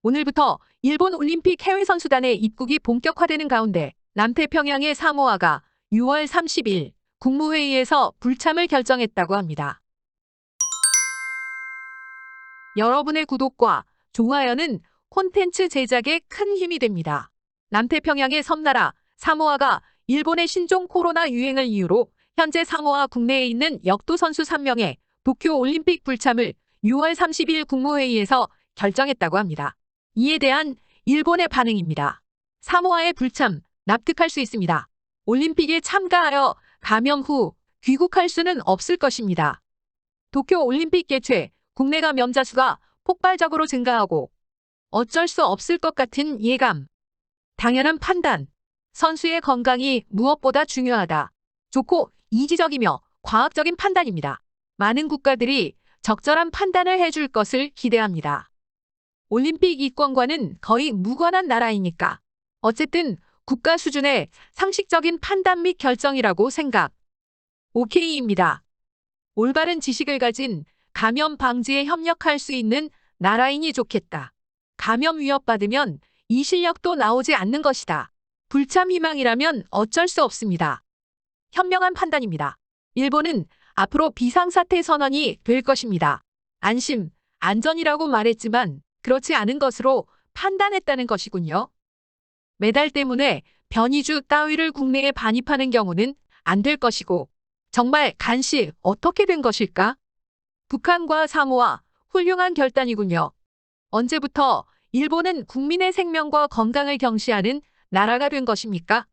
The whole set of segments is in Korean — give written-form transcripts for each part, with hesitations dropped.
오늘부터 일본 올림픽 해외 선수단의 입국이 본격화되는 가운데 남태평양의 사모아가 6월 30일 국무회의에서 불참을 결정했다고 합니다. 여러분의 구독과 좋아요는 콘텐츠 제작에 큰 힘이 됩니다. 남태평양의 섬나라 사모아가 일본의 신종 코로나 유행을 이유로 현재 사모아 국내에 있는 역도 선수 3명의 도쿄 올림픽 불참을 6월 30일 국무회의에서 결정했다고 합니다. 이에 대한 일본의 반응입니다. 사모아의 불참 납득할 수 있습니다. 올림픽에 참가하여 감염 후 귀국할 수는 없을 것입니다. 도쿄 올림픽 개최 국내 감염자 수가 폭발적으로 증가하고 어쩔 수 없을 것 같은 예감. 당연한 판단. 선수의 건강이 무엇보다 중요하다. 좋고 이지적이며 과학적인 판단입니다. 많은 국가들이 적절한 판단을 해줄 것을 기대합니다. 올림픽 이권과는 거의 무관한 나라이니까. 어쨌든 국가 수준의 상식적인 판단 및 결정이라고 생각. 오케이입니다. 올바른 지식을 가진 감염 방지에 협력할 수 있는 나라인이 좋겠다. 감염 위협받으면 이 실력도 나오지 않는 것이다. 불참 희망이라면 어쩔 수 없습니다. 현명한 판단입니다. 일본은 앞으로 비상사태 선언이 될 것입니다. 안심, 안전이라고 말했지만 그렇지 않은 것으로 판단했다는 것이군요. 메달 때문에 변이주 따위를 국내에 반입하는 경우는 안 될 것이고 정말 간시 어떻게 된 것일까? 북한과 사모아 훌륭한 결단이군요. 언제부터 일본은 국민의 생명과 건강을 경시하는 나라가 된 것입니까?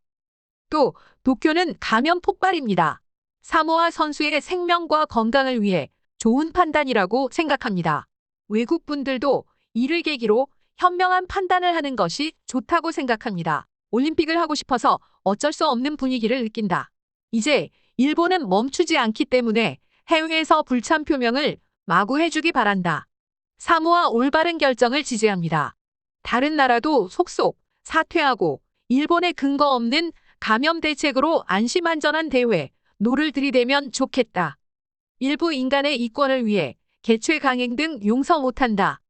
또 도쿄는 감염 폭발입니다. 사모아 선수의 생명과 건강을 위해 좋은 판단이라고 생각합니다. 외국 분들도 이를 계기로 현명한 판단을 하는 것이 좋다고 생각합니다. 올림픽을 하고 싶어서 어쩔 수 없는 분위기를 느낀다. 이제 일본은 멈추지 않기 때문에 해외에서 불참 표명을 마구 해주기 바란다. 사모아 올바른 결정을 지지합니다. 다른 나라도 속속 사퇴하고 일본의 근거 없는 감염 대책으로 안심안전한 대회, 노를 들이대면 좋겠다. 일부 인간의 이권을 위해 개최 강행 등 용서 못한다.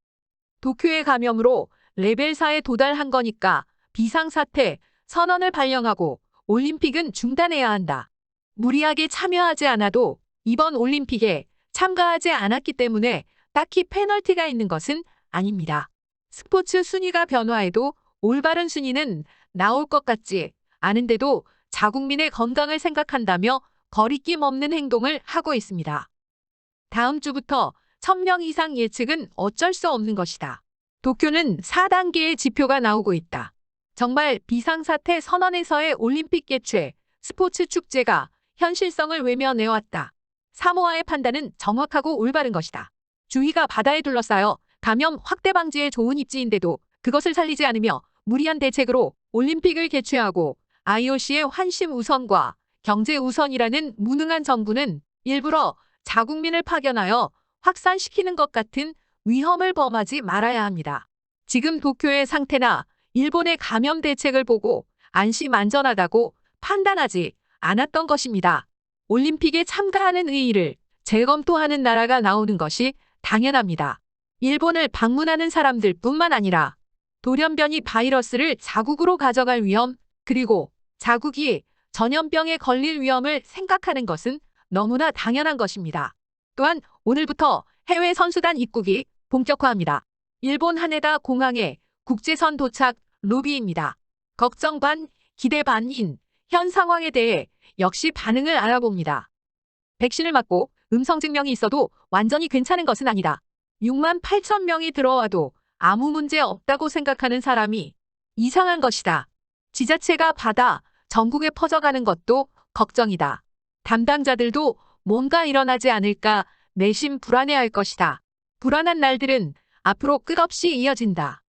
도쿄의 감염으로 레벨 4에 도달한 거니까 비상사태 선언을 발령하고 올림픽은 중단해야 한다. 무리하게 참여하지 않아도 이번 올림픽에 참가하지 않았기 때문에 딱히 페널티가 있는 것은 아닙니다. 스포츠 순위가 변화해도 올바른 순위는 나올 것 같지 않은데도 자국민의 건강을 생각한다며 거리낌 없는 행동을 하고 있습니다. 다음 주부터 1000명 이상 예측은 어쩔 수 없는 것이다. 도쿄는 4단계의 지표가 나오고 있다. 정말 비상사태 선언에서의 올림픽 개최, 스포츠 축제가 현실성을 외면해왔다. 사모아의 판단은 정확하고 올바른 것이다. 주위가 바다에 둘러싸여 감염 확대 방지에 좋은 입지인데도 그것을 살리지 않으며 무리한 대책으로 올림픽을 개최하고 IOC의 환심 우선과 경제 우선이라는 무능한 정부는 일부러 자국민을 파견하여 확산시키는 것 같은 위험을 범하지 말아야 합니다. 지금 도쿄의 상태나 일본의 감염 대책을 보고 안심 안전하다고 판단하지 않았던 것입니다. 올림픽에 참가하는 의의를 재검토하는 나라가 나오는 것이 당연합니다. 일본을 방문하는 사람들 뿐만 아니라 돌연변이 바이러스를 자국으로 가져갈 위험, 그리고 자국이 전염병에 걸릴 위험을 생각하는 것은 너무나 당연한 것입니다. 또한 오늘부터 해외 선수단 입국이 본격화합니다. 일본 하네다 공항에 국제선 도착 로비입니다. 걱정 반, 기대 반인 현 상황에 대해 역시 반응을 알아봅니다. 백신을 맞고 음성 증명이 있어도 완전히 괜찮은 것은 아니다. 6만 8천 명이 들어와도 아무 문제 없다고 생각하는 사람이 이상한 것이다. 지자체가 받아 전국에 퍼져가는 것도 걱정이다. 담당자들도 뭔가 일어나지 않을까 내심 불안해할 것이다. 불안한 날들은 앞으로 끝없이 이어진다.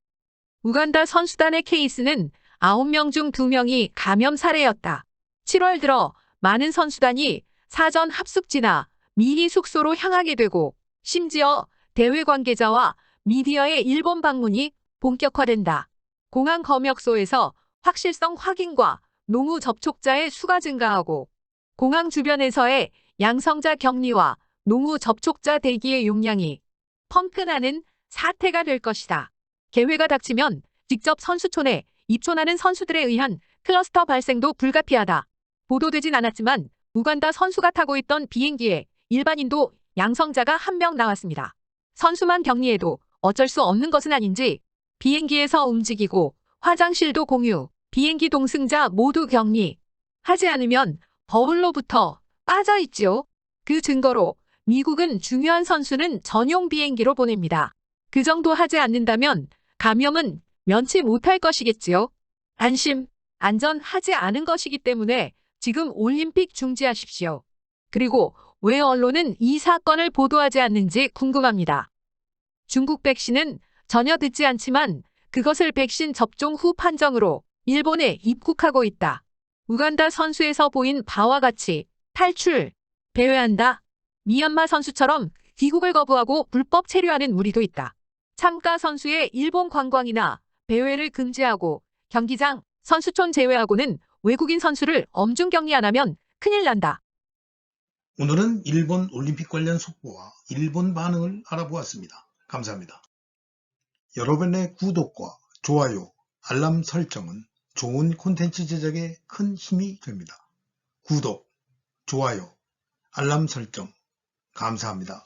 우간다 선수단의 케이스는 9명 중 2명이 감염 사례였다. 7월 들어 많은 선수단이 사전 합숙지나 미니 숙소로 향하게 되고 심지어 대회 관계자와 미디어의 일본 방문이 본격화된다. 공항 검역소에서 확실성 확인과 농후 접촉자의 수가 증가하고 공항 주변에서의 양성자 격리와 농후 접촉자 대기의 용량이 펑크나는 사태가 될 것이다. 개회가 닥치면 직접 선수촌에 입촌하는 선수들에 의한 클러스터 발생도 불가피하다. 보도되진 않았지만 우간다 선수가 타고 있던 비행기에 일반인도 양성자가 한 명 나왔습니다. 선수만 격리해도 어쩔 수 없는 것은 아닌지 비행기에서 움직이고 화장실도 공유, 비행기 동승자 모두 격리. 하지 않으면 버블로부터 빠져있지요. 그 증거로 미국은 중요한 선수는 전용 비행기로 보냅니다. 그 정도 하지 않는다면 감염은 면치 못할 것이겠지요. 안심, 안전하지 않은 것이기 때문에 지금 올림픽 중지하십시오. 그리고 왜 언론은 이 사건을 보도하지 않는지 궁금합니다. 중국 백신은 전혀 듣지 않지만 그것을 백신 접종 후 판정으로 일본에 입국하고 있다. 우간다 선수에서 보인 바와 같이 탈출, 배회한다. 미얀마 선수처럼 귀국을 거부하고 불법 체류하는 무리도 있다. 참가 선수의 일본 관광이나 배회를 금지하고 경기장, 선수촌 제외하고는 외국인 선수를 엄중 격리 안 하면 큰일 난다. 오늘은 일본 올림픽 관련 속보와 일본 반응을 알아보았습니다. 감사합니다. 여러분의 구독과 좋아요, 알람 설정은 좋은 콘텐츠 제작에 큰 힘이 됩니다. 구독, 좋아요, 알람 설정 감사합니다.